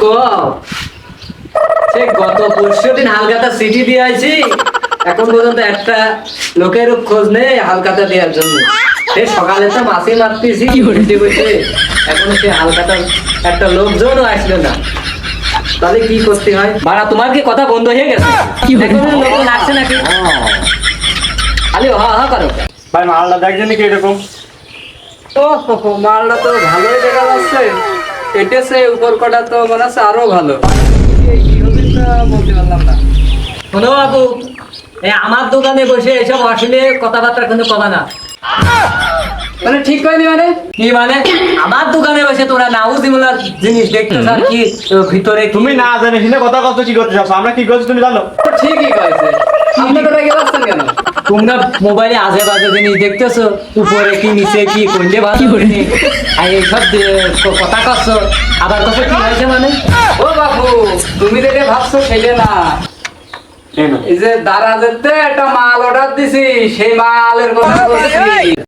কও সে গত পরশুদিন হালখাতা চিঠি দিয়ে আইছি, এখন পর্যন্ত একটা লোকের খোঁজ নেই হালখাতা দেওয়ার জন্য। সে সকালে তো মাছি মারতেছি বসে বসে, এখন সে হালখাতা একটা লোকজনও আসলো না। তাহলে কি করতে হয়? বাড়া তোমার কি কথা বন্ধ হয়ে গেছে? এখন লোকজন আসছে নাকি? খালি হা হা করো। ভাই মালটা দেখছেন কি এরকম? ও মালটা তো ভালোই দেখা যাচ্ছে, এটেছে উপর কটা তো মনে হচ্ছে আরো ভালো। বলতে পারলাম না। শোনো বাবু, এই আমার দোকানে বসে এসব আসলে কথাবার্তা কিন্তু কবা না। মানে ঠিক হয়নি মানে কি? মানে আমার দোকানে বসে তোরা নাউজিমুল্লাহ জিনিস দেখতেছ আর কি ভিতরে তুমি না জানি শুনে কথা কত কি করতে চাচ্ছ, আমরা কি করছি তুমি জানো? তো ঠিকই কইছে। আপনি তো রেগে যাচ্ছেন কেন? তোমরা মোবাইলে আজে বাজে জিনিস দেখতেছো, উপরে কি নিচে কি কোনটা ভালো হয়নি আর এইসব কথা করছো, আবার কথা কি হয়েছে মানে? ও বাবু, তুমি যেটা ভাবছো সেটা না। এই যে দারাজেতে একটা মাল অর্ডার দিছি, সেই মালের কথা বলছি।